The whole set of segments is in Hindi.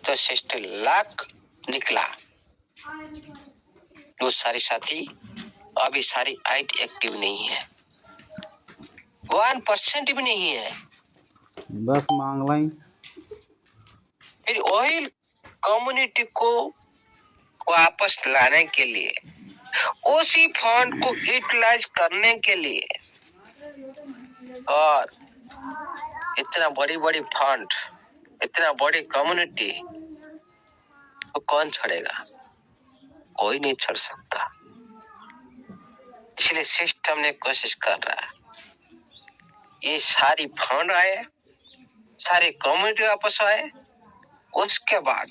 तो 60 लाख निकला। वो सारे साथी अभी सारी आइट एक्टिव नहीं है, 1% भी नहीं है। बस मांग लाई। फिर ऑयल कम्युनिटी को वापस लाने के लिए, उसी फंड को यूटिलाइज करने के लिए, और इतना बड़ी बड़ी फंड, इतना बड़ी कम्युनिटी तो कौन छोड़ेगा? कोई नहीं छोड़ सकता। इसलिए सिस्टम ने कोशिश कर रहा है, ये सारी फंड आए, सारी कम्युनिटी वापस आए, उसके बाद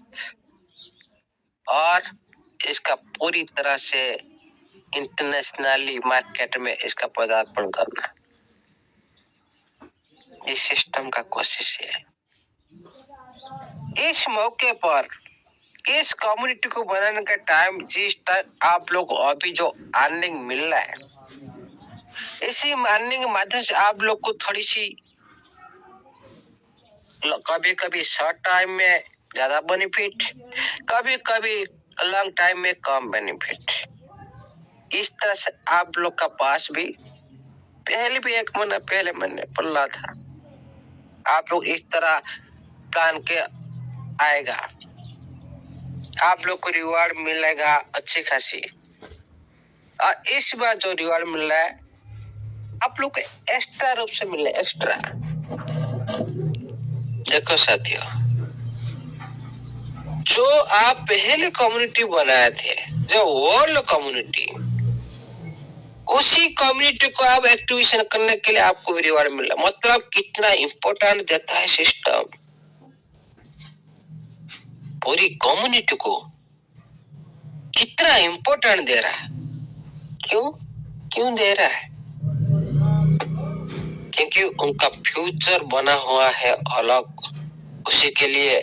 और इसका पूरी तरह से इंटरनेशनली मार्केट में इसका पदार्पण करना, ये सिस्टम का कोशिश है। इस मौके पर इस कम्युनिटी को बनाने का टाइम, जिस टाइम आप लोग अभी जो अर्निंग मिल रहा है, इसी अर्निंग के माध्यम से आप लोग को थोड़ी सी कभी कभी शॉर्ट टाइम में ज्यादा बेनिफिट, कभी कभी लॉन्ग टाइम में कम बेनिफिट, इस तरह से आप लोग का पास भी पहले भी 1 महीना पहले मैंने बोला था, आप लोग इस तरह प्लान के आएगा, आप लोग को रिवार्ड मिलेगा अच्छी खासी। और इस बार जो रिवार्ड मिल रहा है आप लोग को एक्स्ट्रा रूप से मिले, एक्स्ट्रा। देखो साथियों, जो आप पहले कम्युनिटी बनाए थे, जो वर्ल्ड कम्युनिटी, उसी कम्युनिटी को आप एक्टिवेशन करने के लिए आपको रिवार्ड मिला। मतलब कितना इंपॉर्टेंट देता है सिस्टम पूरी कम्युनिटी को, कितना इंपॉर्टेंट दे रहा है। क्यों दे रहा है? क्योंकि उनका फ्यूचर बना हुआ है अलग, उसी के लिए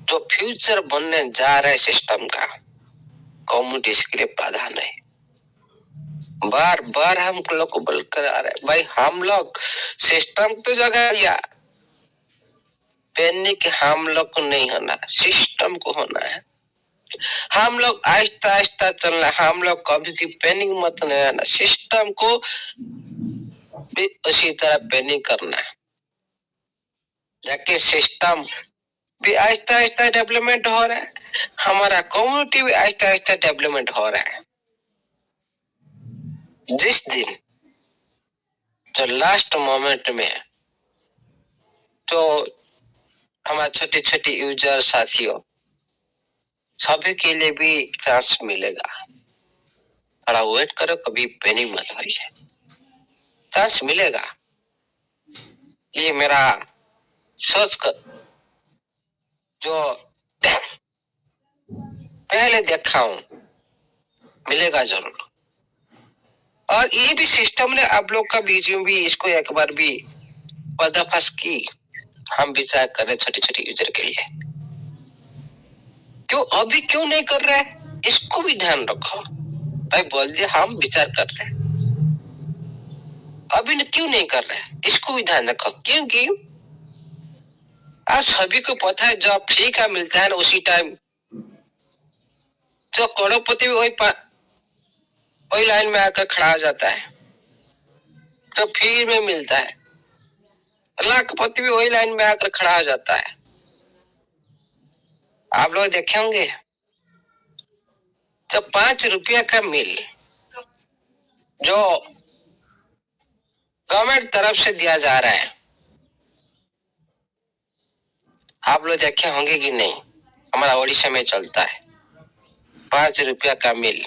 जो फ्यूचर बनने जा रहा है सिस्टम का, कम्युनिटी इसके लिए प्राधान्य है। बार बार हम लोग को बोलकर आ रहे हैं, भाई हम लोग सिस्टम तो जगह दिया, पैनिक हम लोग को नहीं होना, सिस्टम को होना है। हम लोग आहिस्ता आहिस्ता चलना, हम लोग कभी की पैनिक मत नहीं आना, सिस्टम को भी उसी तरह पैनिक करना है, जाके सिस्टम भी आहिस्ता आहिस्ता डेवलपमेंट हो रहा है, हमारा कम्युनिटी भी आहिस्ता आहिस्ता डेवलपमेंट हो रहा है। जिस दिन जो लास्ट मोमेंट में तो हमारे छोटे छोटे यूजर साथियों सभी के लिए भी चांस मिलेगा, थोड़ा वेट करो, कभी पैनिक मत होइए, चांस मिलेगा। ये मेरा सोच कर जो पहले देखा हूं, मिलेगा जरूर। और ये भी सिस्टम ने आप लोग का बीच में भी इसको एक बार भी पर्दाफाश की, हम विचार कर रहे छोटे छोटे यूजर के लिए, अभी क्यों नहीं कर रहे हैं, इसको भी ध्यान रखो। भाई बोल दिए हम विचार कर रहे हैं, अभी क्यों नहीं कर रहे हैं, इसको भी ध्यान रखो। क्योंकि आज सभी को पता है जब फ्री का मिलता है ना, उसी टाइम जो करोड़पति भी वही लाइन में आकर खड़ा हो जाता है, तो फ्री में मिलता है। लाखपति भी वही लाइन में आकर खड़ा हो जाता है। आप लोग देखे होंगे तो 5 रुपया का मिल जो गवर्नमेंट तरफ से दिया जा रहा है, आप लोग देखे होंगे कि नहीं? हमारा ओडिशा में चलता है 5 रुपया का मिल,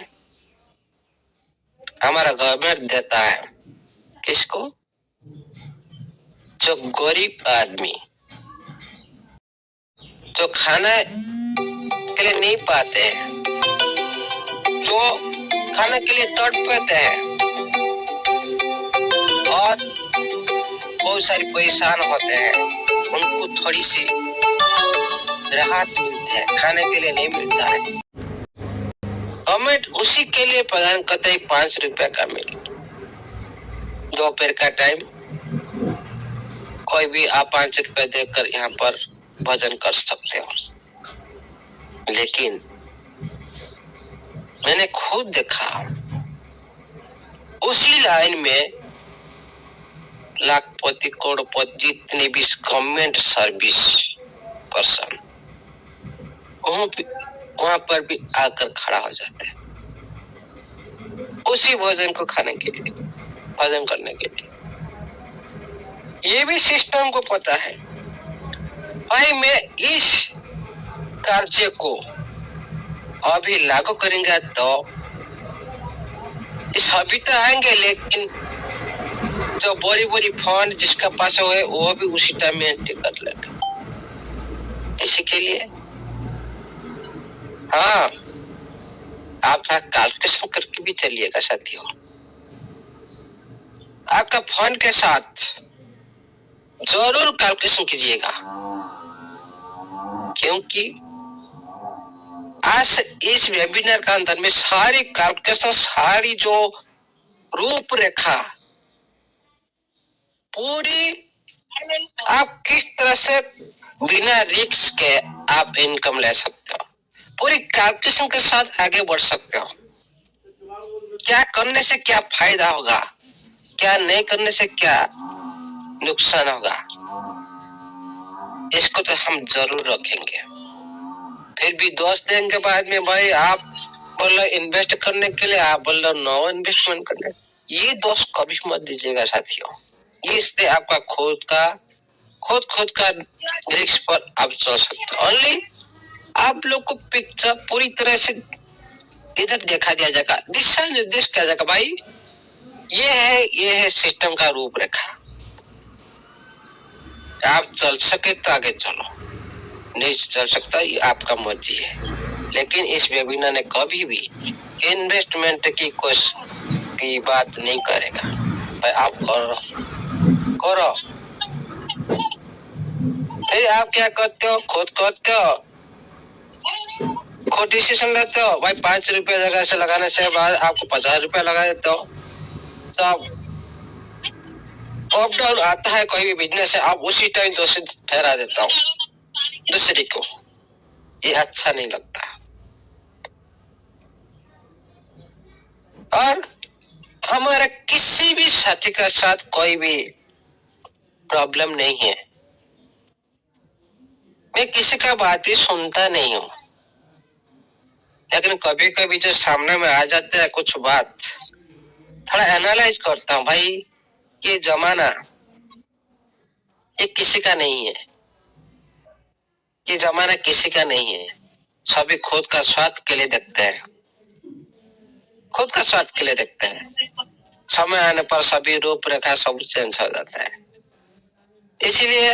हमारा गवर्नमेंट देता है किसको? जो गरीब आदमी, जो खाना के लिए नहीं पाते हैं, जो खाने के लिए तड़पते हैं और बहुत सारी परेशान होते हैं, उनको थोड़ी सी राहत मिलती है, खाने के लिए नहीं मिलता है। गवर्नमेंट उसी के लिए प्रदान करता है 5 रुपया का मिल। दोपहर का टाइम कोई भी आप 5 रुपया देकर यहाँ पर वजन कर सकते हो। लेकिन मैंने खुद देखा उसी लाइन में लाखपति करोड़पति जितने भी गवर्नमेंट सर्विस पर्सन वहां पर भी आकर खड़ा हो जाते हैं उसी भोजन को खाने के लिए, भोजन करने के लिए। ये भी सिस्टम को पता है भाई मैं इस कार्य को अभी लागू करेंगे तो सभी तो आएंगे, लेकिन जो बड़ी बड़ी फंड जिसका पास है वो भी उसी टाइम में एंट्री कर लेंगे। इसी के लिए हाँ, आप कैलकुलेशन करके भी चलिएगा साथियों। आपका फंड के साथ जरूर कैलकुलेशन कीजिएगा, क्योंकि आज इस वेबिनार का अंदर में सारी कैलकुलेशन, सारी जो रूपरेखा पूरी, आप किस तरह से बिना रिस्क के आप इनकम ले सकते हो, पूरी कैलकुलेशन के साथ आगे बढ़ सकते हो। क्या करने से क्या फायदा होगा, क्या नहीं करने से क्या नुकसान होगा, इसको तो हम जरूर रखेंगे। फिर भी दोस्त देंगे बाद में, भाई आप बोलो इन्वेस्ट करने के लिए, आप बोलो नो इन्वेस्टमेंट करने, ये दोस्त कभी मत दीजिएगा साथियों। इससे आपका खुद का रिस्क पर आप चल सकते हो। ओनली आप लोग को पिक्चर पूरी तरह से इधर देखा दिया जाएगा, दिशा निर्देश किया जाएगा, भाई ये है सिस्टम का रूपरेखा। आप चल सके तो आगे चलो, नहीं चल सकता ये आपका मर्जी है। लेकिन इस वेबिनार ने कभी भी इन्वेस्टमेंट की की बात नहीं करेगा। भाई आप करो। फिर आप क्या करते हो, खुद करते हो, खुद डिसीजन लेते हो। भाई 5 रुपए जगह से लगाने से बाद आपको 50 रुपया लगा देते हो। सब अप डाउन आता है, कोई भी बिजनेस है, आप उसी टाइम दोषी ठहरा देता हूँ दूसरे को। ये अच्छा नहीं लगता। और हमारा किसी भी साथी का साथ कोई भी प्रॉब्लम नहीं है, मैं किसी का बात भी सुनता नहीं हूँ, लेकिन कभी कभी जो सामने में आ जाता है कुछ बात, थोड़ा एनालाइज करता हूँ। भाई ये जमाना ये किसी का नहीं है, ये जमाना किसी का नहीं है। सभी खुद का स्वार्थ के लिए देखते हैं, खुद का स्वार्थ के लिए देखते हैं। समय आने पर सभी रूपरेखा सब चेंज हो जाता है। इसीलिए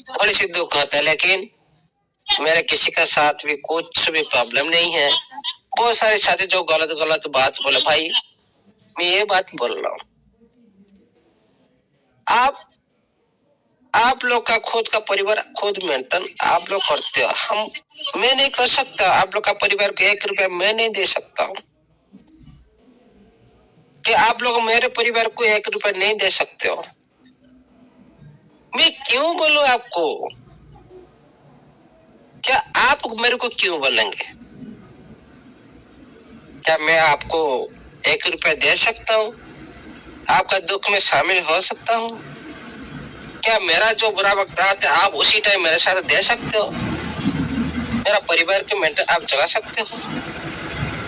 थोड़ी सी दुख होता है, लेकिन मेरे किसी का साथ भी कुछ भी प्रॉब्लम नहीं है। बहुत सारे साथी जो गलत बात बोले, भाई मैं ये बात बोल रहा हूँ, आप लोग का खुद का परिवार खुद मेंटेन आप लोग करते हो। मैं नहीं कर सकता। आप लोग का परिवार को 1 रुपया मैं नहीं दे सकता हूँ, कि आप लोग मेरे परिवार को 1 रुपया नहीं दे सकते हो। मैं क्यों बोलूं आपको? क्या आप मेरे को क्यों बोलेंगे? क्या मैं आपको 1 रुपया दे सकता हूँ? आपका दुख में शामिल हो सकता हूँ? क्या मेरा जो बुरा वक्त आता है आप उसी टाइम मेरे साथ दे सकते हो? मेरा परिवार के मेंटेन आप चला सकते हो,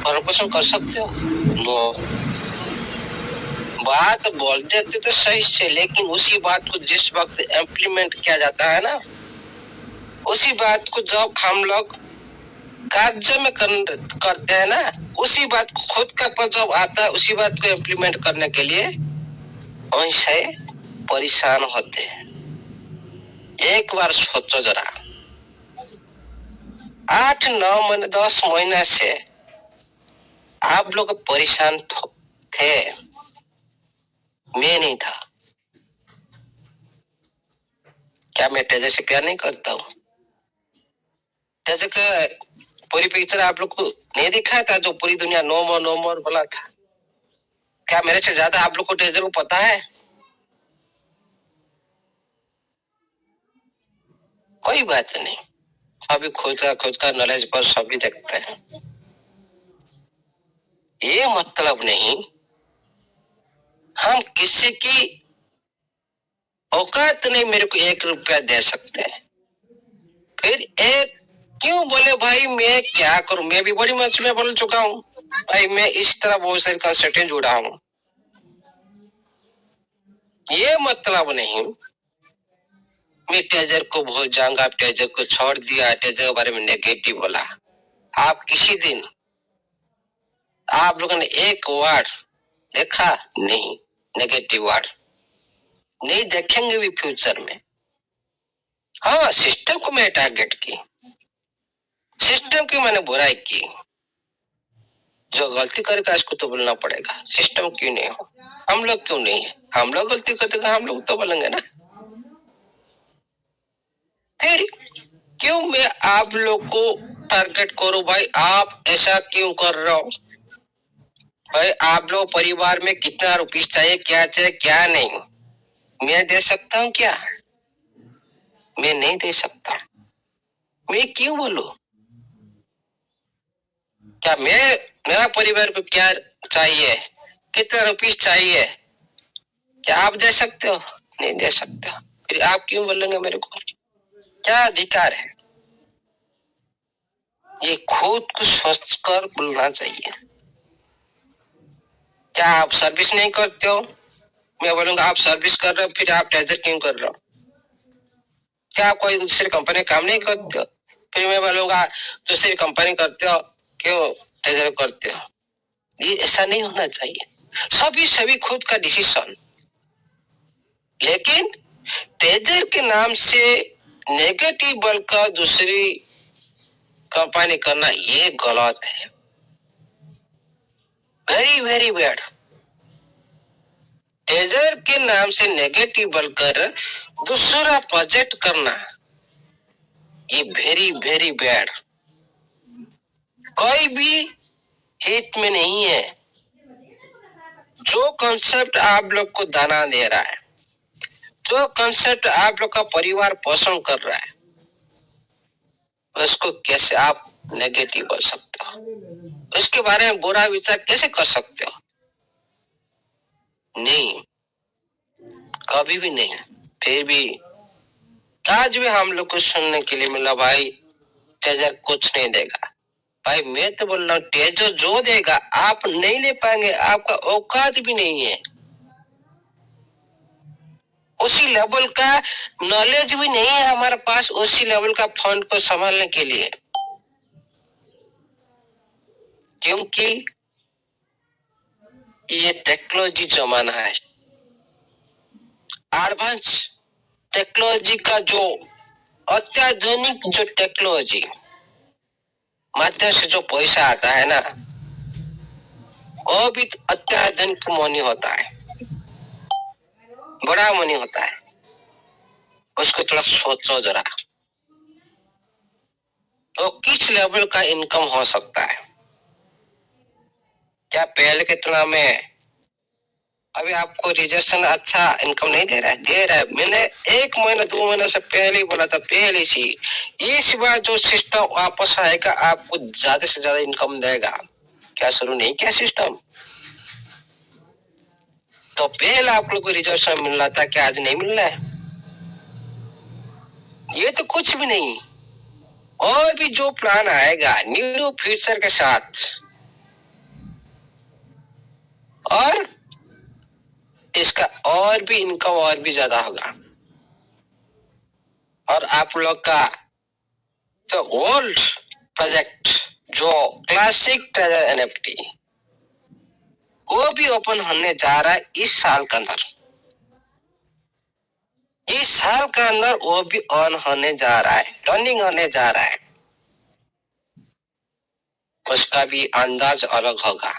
भरण पोषण कर सकते हो? नो। बात बोलते थे तो सही से, लेकिन उसी बात को जिस वक्त इम्प्लीमेंट किया जाता है ना, उसी बात को जब हम लोग कार्य में करते हैं ना, उसी बात को खुद का पर जब आता है, उसी बात को इम्प्लीमेंट करने के लिए वैसे परेशान होते हैं। एक बार सोचो जरा, 8-9 महीने 10 महीने से आप लोग परेशान थे, मैं नहीं था। क्या मैं तेजे से प्यार नहीं करता हूँ? तेजे का पूरी पिक्चर आप लोग को नहीं दिखाया था, जो पूरी दुनिया नो मोर बोला था? क्या मेरे से ज्यादा आप लोग को तेजे को पता है? कोई बात नहीं, सभी खुद का नॉलेज पर सभी देखते हैं। ये मतलब नहीं हम किसी की औकात नहीं मेरे को 1 रुपया दे सकते हैं। फिर एक क्यों बोले भाई मैं क्या करूं, मैं भी बड़ी मंच में बोल चुका हूं भाई, मैं इस तरह बहुत सारी कंसल्टेंट जुड़ा हूं। ये मतलब नहीं मैं टेजर को भूल जाऊंगा, टेजर को छोड़ दिया, टेजर के बारे में नेगेटिव बोला। आप किसी दिन आप लोगों ने एक वर्ड देखा नहीं, नेगेटिव वर्ड नहीं देखेंगे भी फ्यूचर में। हाँ, सिस्टम को मैंने टारगेट की, सिस्टम की मैंने बुराई की, जो गलती करेगा इसको तो बोलना पड़ेगा। सिस्टम क्यों नहीं हो, हम लोग क्यों नहीं है, हम लोग गलती करते तो हम लोग तो बोलेंगे ना। फिर क्यों मैं आप लोग को टारगेट करूं भाई, आप ऐसा क्यों कर रहे हो भाई, आप लोग परिवार में कितना रुपीस चाहिए, क्या नहीं, मैं दे सकता हूँ क्या, मैं नहीं दे सकता। मैं क्यों बोलूं, क्या मैं मेरा परिवार को क्या चाहिए, कितना रुपीस चाहिए, क्या आप दे सकते हो, नहीं दे सकते। फिर आप क्यों बोलेंगे मेरे को, क्या अधिकार है। ये खुद को सोच कर बोलना चाहिए। क्या आप सर्विस नहीं करते हो, मैं बोलूंगा आप सर्विस कर रहे हो, फिर आप टेजर क्यों कर रहे हो। क्या आप कोई दूसरी कंपनी काम नहीं करते हो, फिर मैं बोलूंगा दूसरी कंपनी करते हो, क्यों टेजर करते हो। ये ऐसा नहीं होना चाहिए, सभी खुद का डिसीजन। लेकिन टेजर के नाम से नेगेटिव बोलकर दूसरी कंपनी करना ये गलत है, वेरी वेरी बैड। टेजर के नाम से नेगेटिव बोलकर दूसरा प्रोजेक्ट करना ये वेरी वेरी बैड, कोई भी हित में नहीं है। जो कंसेप्ट आप लोग को दाना दे रहा है, जो कंसेप्ट आप लोग का परिवार पोषण कर रहा है, उसको कैसे आप नेगेटिव बोल सकते हो, उसके बारे में बुरा विचार कैसे कर सकते हो। नहीं, कभी भी नहीं। फिर भी आज भी हम लोग को सुनने के लिए मिला भाई टेजर कुछ नहीं देगा। भाई मैं तो बोल रहा हूँ टेजर जो देगा आप नहीं ले पाएंगे, आपका औकात भी नहीं है, उसी लेवल का नॉलेज भी नहीं है हमारे पास, उसी लेवल का फंड को संभालने के लिए। क्योंकि ये टेक्नोलॉजी जमाना है, एडवांस टेक्नोलॉजी का जो अत्याधुनिक जो टेक्नोलॉजी माध्यम से जो पैसा आता है ना, वो भी अत्याधुनिक मनी होता है, बड़ा मनी होता है। उसको थोड़ा सोचो जरा, तो किस लेवल का इनकम हो सकता है। क्या पहले की तुलना में अभी आपको रिजर्वेशन अच्छा इनकम नहीं दे रहा है, दे रहा है। मैंने 1 महीना 2 महीने से पहले ही बोला था, पहले से। इस बार जो सिस्टम वापस आएगा आपको ज्यादा से ज्यादा इनकम देगा। क्या शुरू नहीं किया सिस्टम, तो पहले आप लोग को रिजर्वेशन मिल रहा था, क्या आज नहीं मिल रहा है। ये तो कुछ भी नहीं। और भी जो प्लान आएगा न्यू फ्यूचर के साथ, और इसका और भी इनकम और भी ज्यादा होगा। और आप लोग का तो ओल्ड प्रोजेक्ट जो क्लासिक ट्रेजर एनएफटी, वो भी ओपन होने जा रहा है इस साल के अंदर। इस साल के अंदर वो भी ऑन होने जा रहा है, रनिंग होने जा रहा है। उसका भी अंदाज अलग होगा।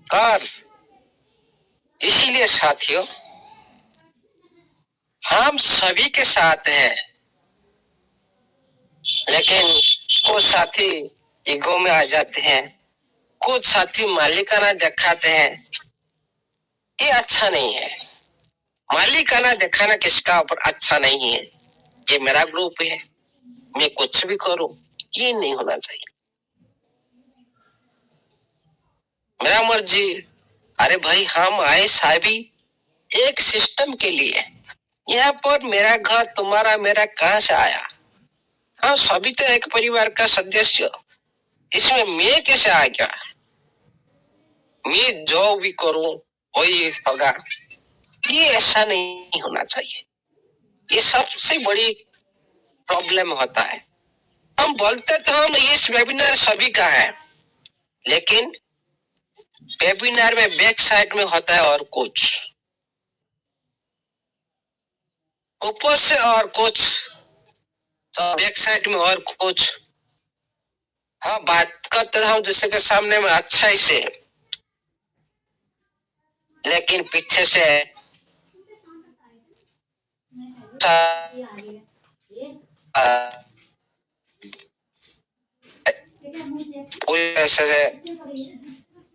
और इसीलिए साथियों हम सभी के साथ हैं, लेकिन कुछ साथी ईगो में आ जाते हैं, कुछ साथी मालिकाना दिखाते हैं। ये अच्छा नहीं है। मालिकाना दिखाना किसका ऊपर अच्छा नहीं है। ये मेरा ग्रुप है, मैं कुछ भी करूं, ये नहीं होना चाहिए। मेरा मर्जी। अरे भाई, हम आए साहबी एक सिस्टम के लिए। यहाँ पर मेरा घर तुम्हारा मेरा कहाँ से आया? हम सभी तो एक परिवार का सदस्य। इसमें मैं कैसे आ गया? मैं जो भी करूं वही होगा, ये ऐसा नहीं होना चाहिए। ये सबसे बड़ी प्रॉब्लम होता है। हम बोलते तो हम इस वेबिनार सभी का है, लेकिन वेबिनार में बैक साइड में होता है और कुछ, ऊपर से और कुछ, तो बैक साइड में और कुछ। हाँ, बात करते हम दूसरे के सामने में अच्छा ही से, लेकिन पीछे से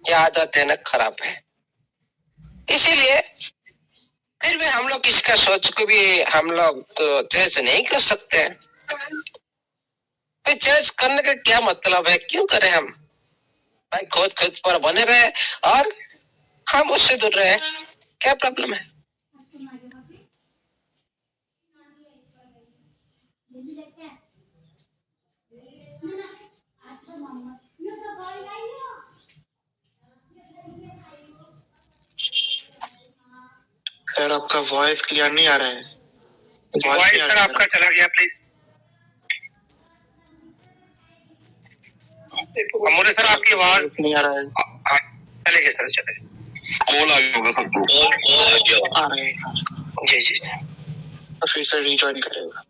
क्या आदत है ना, खराब है। इसीलिए फिर भी हम लोग इसका सोच को भी हम लोग तो चेंज नहीं कर सकते। चेंज करने का क्या मतलब है? क्यों करें हम? भाई खुद खुद पर बने रहे और हम उससे दूर रहे, क्या प्रॉब्लम है? सर आपका वॉइस क्लियर नहीं आ रहा है। वॉइस सर आपका चला गया, प्लीज। मोरे सर आपकी आवाज नहीं आ रहा है। चले गए सर, चले कॉल आ गया होगा सर। कॉल आ रहे हैं। जी जी, तो फिर से रिजॉइन करेगा।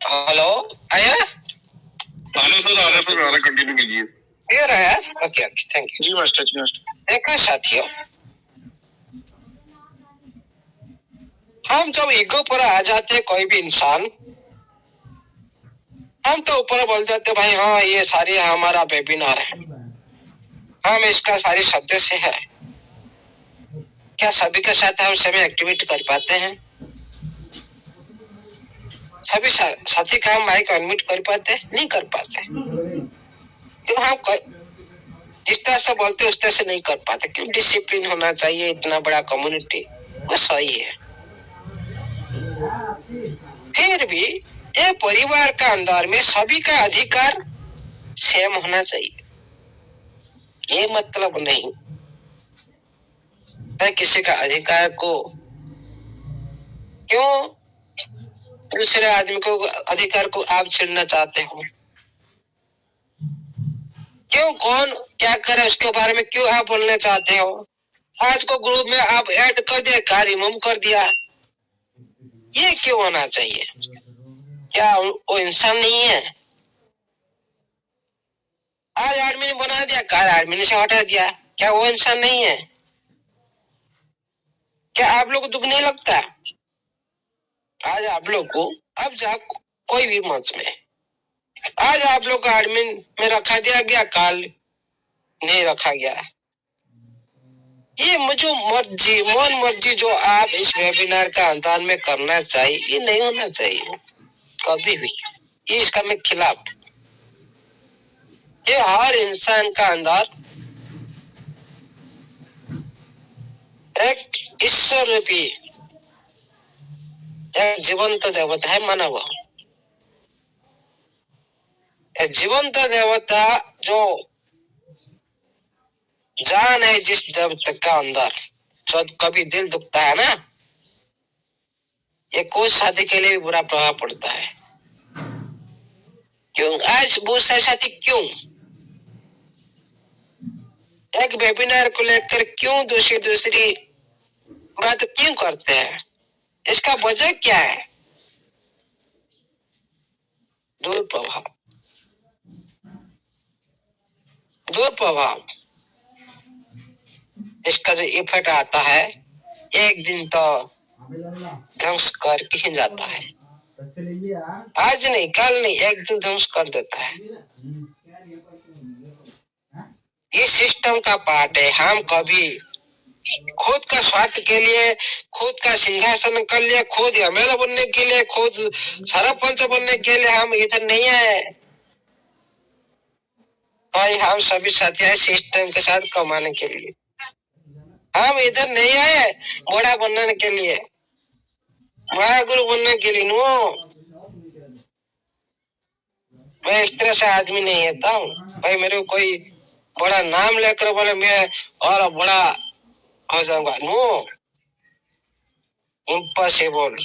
हेलो, आया? हेलो सर, आ रहा है, कंटिन्यू कीजिए। क्लियर है? Okay okay, thank you. जी मास्टर जी, मास्टर। देखो साथियों, हम जब ईगो पर आ जाते कोई भी इंसान, हम तो ऊपर बोल जाते भाई हाँ ये सारी हमारा वेबिनार है, हम इसका सारी सदस्य है। क्या सभी के साथ हम सभी एक्टिविटी कर पाते हैं? सभी साथी का हम माइक अनम्यूट कर पाते हैं? नहीं कर पाते। क्यों? हम जिस तरह से बोलते उस तरह से नहीं कर पाते। क्यों? डिसिप्लिन होना चाहिए, इतना बड़ा कम्युनिटी, वो सही है। फिर भी ये परिवार का अंदर में सभी का अधिकार सेम होना चाहिए। ये मतलब नहीं है किसी का अधिकार को क्यों दूसरे आदमी को अधिकार को आप छीनना चाहते हो? क्यों? कौन क्या करे उसके बारे में क्यों आप बोलना चाहते हो? आज को ग्रुप में आप ऐड कर दिया, क्या रिमूव कर दिया, ये क्यों होना चाहिए? क्या वो इंसान नहीं है? आज आदमी ने बना दिया, कल आदमी ने से हटा दिया, क्या वो इंसान नहीं है? क्या आप लोग को दुख नहीं लगता? आज आप लोग को अब जा कोई भी मंच में आज आप लोग को एडमिन में रखा दिया गया, कल नहीं रखा गया। ये मुझे मर्जी मन मर्जी जो आप इस वेबिनार का अंदर में करना चाहिए, ये नहीं होना चाहिए कभी भी। ये इसका मैं खिलाफ। ये हर इंसान का अंदर एक ईश्वर रूपी एक जीवंत देवता है, मानव। जीवंत देवता जो जान है जिस देवता का अंदर, जो कभी दिल दुखता है ना, ये कोई शादी के लिए भी बुरा प्रभाव पड़ता है। क्यों? आज बहुत सारे साथी क्यों एक वेबिनार को लेकर क्यों दूसरी बात क्यों करते हैं? इसका वजह क्या है? दुष्प्रभाव। इसका जो इफेक्ट आता है, एक दिन तो ध्वंस करके ही जाता है। आज नहीं, कल नहीं, एक दिन ध्वंस कर देता है। ये सिस्टम का पार्ट है। हम कभी खुद का स्वार्थ के लिए, खुद का सिंहासन कर लिया, खुद एमएलए बनने के लिए, खुद सरपंच बनने के लिए हम इधर नहीं आए भाई। हम सभी साथी आए सिस्टम के साथ कमाने के लिए। हम इधर नहीं आए बड़ा बनने के लिए, बड़ा गुरु बनने के लिए। नो, मैं इस तरह से आदमी नहीं होता हूँ भाई। मेरे को कोई बड़ा नाम लेकर बोले मैं और बड़ा हो जाऊंगा, नो, इम्पॉसिबल।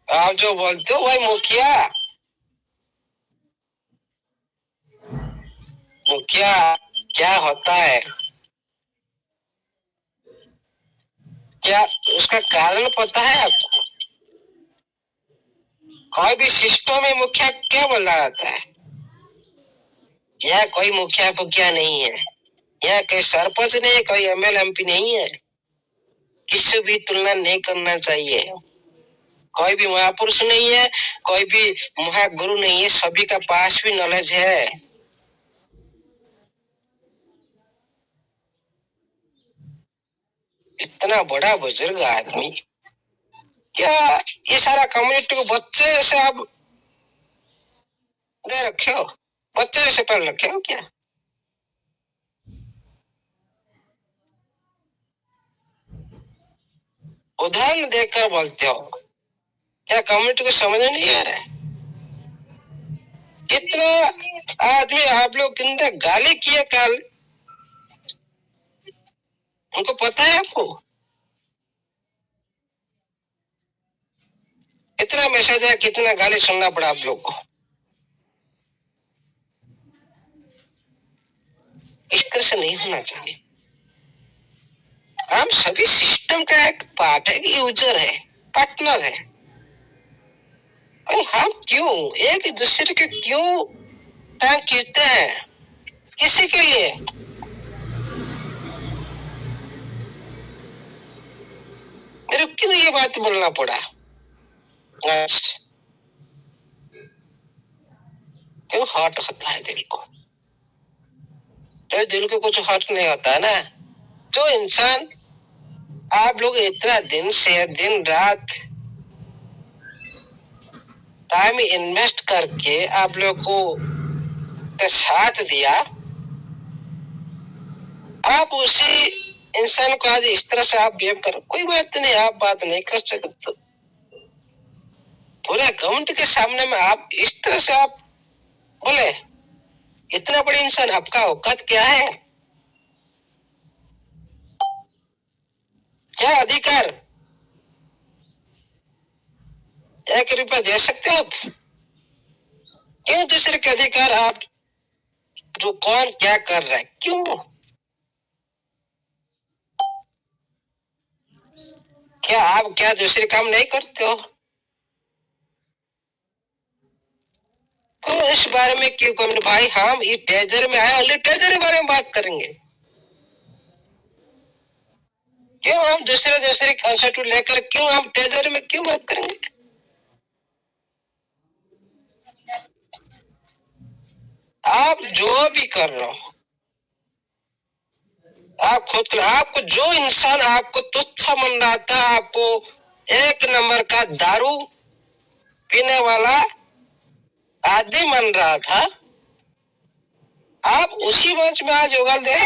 आप जो बोलते हो भाई मुखिया, मुखिया क्या होता है, क्या उसका कारण पता है आपको? कोई भी सिस्टम में मुखिया क्या बोला जाता है? यहाँ कोई मुखिया फुखिया नहीं है, यहाँ कोई सरपंच नहीं है, कोई एमएलए एमपी नहीं है। किसी भी तुलना नहीं करना चाहिए। कोई भी महापुरुष नहीं है, कोई भी महागुरु नहीं है, सभी का पास भी नॉलेज है। इतना बड़ा बुजुर्ग आदमी, क्या ये सारा कम्युनिटी को बच्चे से आप दे रखे हो? बच्चे से पढ़ रखे हो क्या? उदाहरण देकर बोलते हो, क्या कम्युनिटी को समझ नहीं आ रहा है? कितना आदमी आप लोग कितने गाली किए कल, उनको पता है आपको? कितना मैसेज है, कितना गाली सुनना पड़ा आप लोग को। इस तरह से नहीं होना चाहिए। हम सभी सिस्टम का एक पार्ट है, यूजर है, पार्टनर है। हम क्यों एक दूसरे के क्यों टांग खींचते हैं? किसी के लिए? मेरे क्यों ये बात बोलना पड़ा? क्यों हर्ट होता है दिल को? तो दिल को कुछ हर्ट नहीं होता है ना। जो इंसान आप लोग इतना दिन से दिन रात टाइम इन्वेस्ट करके आप लोग को साथ दिया, आप उसी इंसान को आज इस तरह से आप बिहेव करो, कोई बात नहीं, आप बात नहीं कर सकते। पूरे कम्युनिटी के सामने में आप इस तरह से आप बोले, इतना बड़ा इंसान, आपका औकात क्या है? क्या अधिकार? 1 रुपया दे सकते हो आप? क्यों दूसरे के अधिकार आप, जो कौन क्या कर रहा है, क्यों? क्या आप क्या दूसरे काम नहीं करते हो? तो इस बारे में क्यों कमेंट भाई? हम ये ट्रेजर में आए, ओनली ट्रेजर के बारे में बात करेंगे। क्यों हम दूसरे कॉन्सेप्ट लेकर क्यों हम ट्रेजर में क्यों बात करेंगे? आप जो भी कर रहे हो, आप खुद, आपको जो इंसान आपको तुच्छ मन रहा था, आपको 1 नंबर का दारू पीने वाला आदमी मन रहा था, आप उसी मंच में आज उगल दे।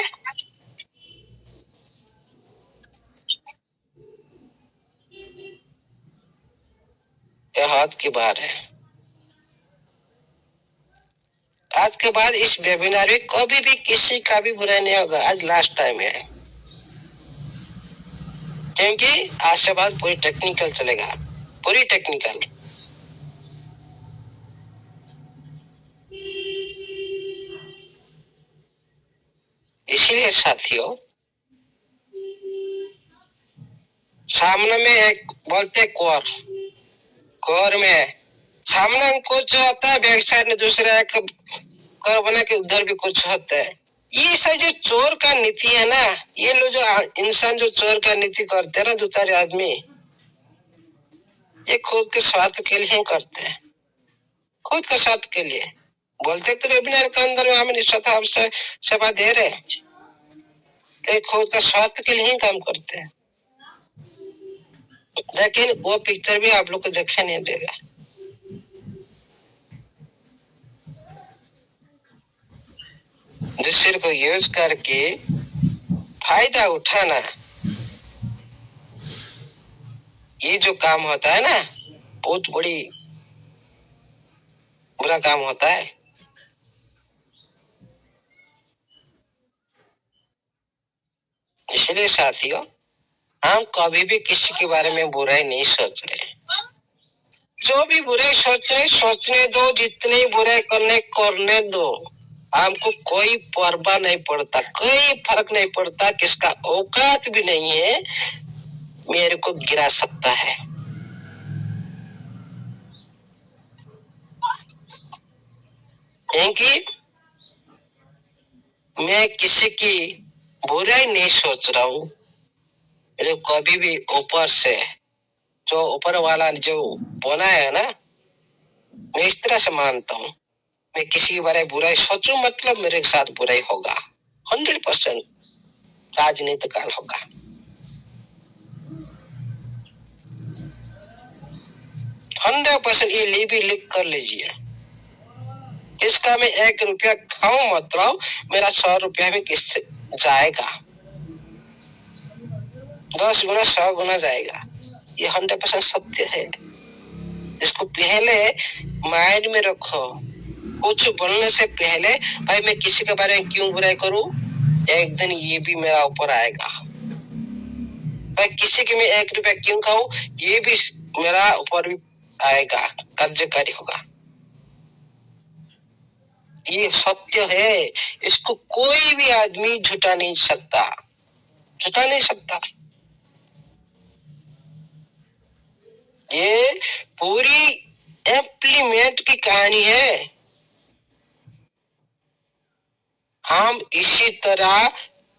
यह हाथ की बात है। आज के बाद इस वेबिनार में कभी भी किसी का भी बुरा नहीं होगा। आज लास्ट टाइम है, क्योंकि आज के बाद पूरी टेक्निकल चलेगा, पूरी टेक्निकल। इसीलिए साथियों, सामने में एक बोलते कोर, कोर में सामने कुछ होता है, बैक साइड में दूसरा एक कोर बना के उधर भी कुछ होता है। ये सब जो चोर का नीति है ना, ये लोग जो इंसान जो चोर का नीति करते हैं ना, 2-4 आदमी, ये खुद के स्वार्थ के लिए करते हैं, खुद के स्वार्थ के लिए। बोलते तो वेबिनार के अंदर में हम निष्ठा आपसे सेवा दे रहे हैं, तो खुद का स्वार्थ के लिए ही काम करते हैं, लेकिन वो पिक्चर भी आप लोग को देखने नहीं देगा। दूसरे को यूज करके फायदा उठाना, ये जो काम होता है ना, बहुत बड़ी बुरा काम होता है। इसलिए साथियों, हम कभी भी किसी के बारे में बुराई नहीं सोच रहे। जो भी बुराई सोच रहे सोचने दो, जितने बुराई करने दो। हमको कोई परवाह नहीं पड़ता, कोई फर्क नहीं पड़ता, किसका औकात भी नहीं है मेरे को गिरा सकता है। क्योंकि मैं किसी की बुराई नहीं सोच रहा हूँ। मेरे कभी भी ऊपर से, जो ऊपर वाला जो बनाया है ना, मैं इस तरह से मानता हूँ, मैं किसी के बारे में बुराई सोचूं मतलब मेरे साथ बुराई होगा, 100%, आज नहीं तो कल होगा। ये ले भी लिख कर लीजिए। इसका मैं 1 रुपया खाऊं मतलब मेरा 100 रुपया में किससे जाएगा, 10 गुना 100 गुना जाएगा। ये 100% सत्य है। इसको पहले माइंड में रखो। कुछ बोलने से पहले भाई मैं किसी के बारे में क्यों बुराई करूं, एक दिन ये भी मेरा ऊपर आएगा। भाई किसी के मैं 1 रुपया क्यों खाऊं, ये भी मेरा ऊपर भी आएगा, कार्यकारी होगा। ये सत्य है, इसको कोई भी आदमी झुटा नहीं सकता, झुटा नहीं सकता। ये पूरी इम्प्लीमेंट की कहानी है। हम इसी तरह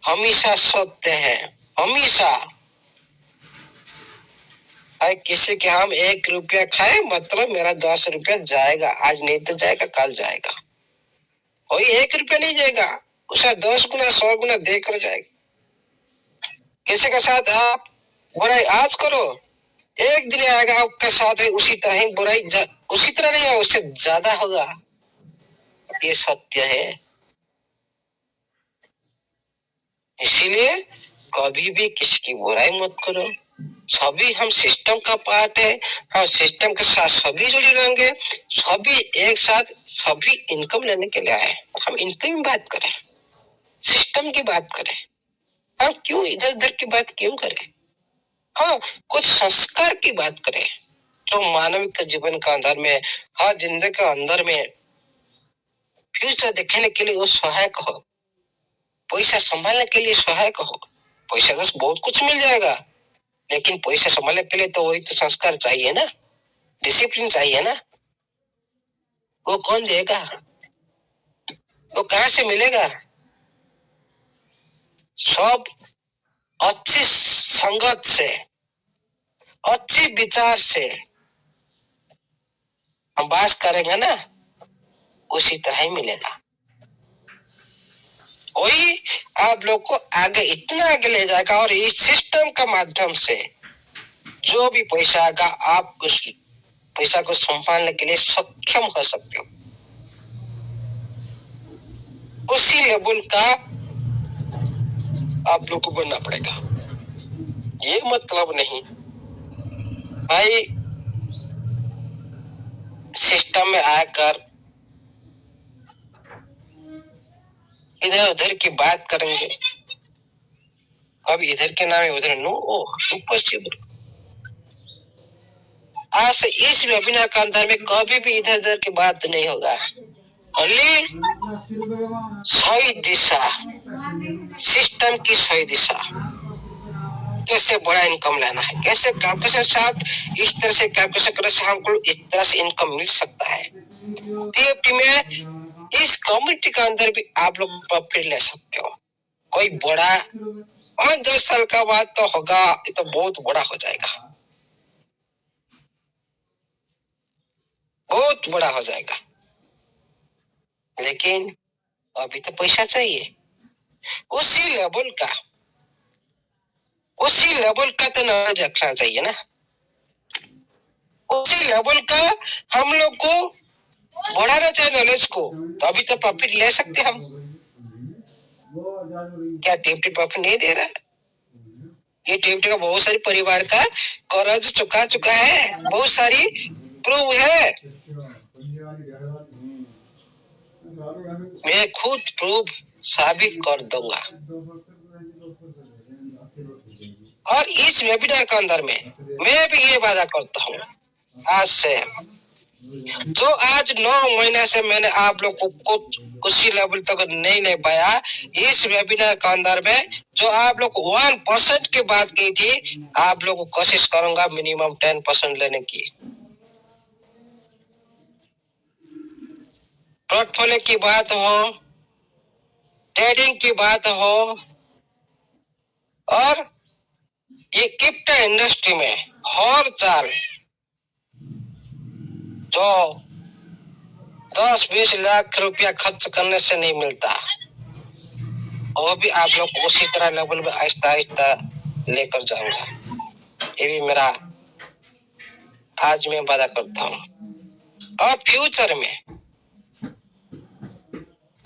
हमेशा सोचते हैं, हमेशा किसी के हम 1 रुपया खाए मतलब मेरा 10 रुपया जाएगा, आज नहीं तो जाएगा, कल जाएगा। और 1 रुपया नहीं जाएगा, उसका 10 गुना 100 गुना देकर जाएगा। किसी के साथ आप बुराई आज करो, एक दिन आएगा आपके साथ उसी तरह ही बुराई, उसी तरह नहीं है, उससे ज्यादा होगा। ये सत्य है। इसीलिए कभी भी किसी की बुराई मत करो। सभी हम सिस्टम का पार्ट है, हम सिस्टम के साथ सभी जुड़े रहेंगे। सभी एक साथ, सभी इनकम लेने के लिए आए। हम इनकम की बात करें, सिस्टम की बात करें, हम क्यों इधर उधर की बात क्यों करें? हाँ, कुछ संस्कार की बात करें जो मानविक जीवन का अंदर में, हर जिंदगी के अंदर में फ्यूचर देखने के लिए वो सहायक हो, पैसा संभालने के लिए सहायक हो। पैसा तो बहुत कुछ मिल जाएगा, लेकिन पैसा संभालने के लिए तो वही तो संस्कार चाहिए ना, डिसिप्लिन चाहिए ना। वो कौन देगा, वो कहाँ से मिलेगा? सब अच्छी संगत से, अच्छी विचार से हम बात करेंगे ना, उसी तरह ही मिलेगा। वही आप लोग को आगे इतना आगे ले जाएगा। और इस सिस्टम का माध्यम से जो भी पैसा आएगा, आप उस पैसा को संभालने के लिए सक्षम हो सकते हो। उसी लेवल का आप लोग को बनना पड़ेगा। ये मतलब नहीं भाई सिस्टम में आकर इधर उधर की बात करेंगे, कभी इधर के नाम है उधर, नो इम्पॉसिबल। आज से इस वेबिनार के अंदर में कभी भी इधर उधर की बात नहीं होगा। ओनली सही दिशा, सिस्टम की सही दिशा, कैसे बड़ा इनकम लेना है, कैसे कैलकुलेशन साथ इस तरह से कैलकुलेशन करने से हमको इस तरह से इनकम मिल सकता है। टीएफटी में इस कम्युनिटी के अंदर भी आप लोग प्रॉफिट ले सकते हो। कोई बड़ा 5-10 साल का बाद तो होगा, ये तो बहुत बड़ा हो जाएगा, बहुत बड़ा हो जाएगा। लेकिन अभी तो पैसा चाहिए, उसी लेवल का उसी लेवल का तो नॉलेज रखना चाहिए ना, उसी लेवल का हम लोग को बढ़ाना चाहिए नॉलेज को, तो अभी तो प्रॉफिट ले सकते हम। क्या टिप्टी प्रॉफिट नहीं दे रहा? ये टिप्टी का बहुत सारी परिवार का कर्ज चुका चुका है, बहुत सारी प्रूव है, मैं खुद प्रूव साबित कर दूंगा। और इस वेबिनार के अंदर में मैं भी ये वादा करता हूँ आज से, जो आज 9 महीने से मैंने आप लोग को उसी लेवल तक नहीं ले पाया, इस वेबिनार के अंदर में जो आप लोग 1% की बात की थी, आप लोग को कोशिश करूंगा मिनिमम 10% लेने की। पोर्टफोलियो की बात हो, ट्रेडिंग की बात हो, और ये क्रिप्टो इंडस्ट्री में हर साल जो 10-20 लाख रुपया खर्च करने से नहीं मिलता, वो भी आप लोग उसी तरह लेवल में आहिस्ता आहिस्ता लेकर जाऊंगा। ये भी मेरा आज मैं वादा करता हूँ। और फ्यूचर में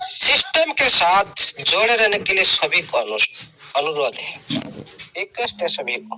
सिस्टम के साथ जोड़े रहने के लिए सभी को अनुरोध है, रिक्वेस्ट है सभी को।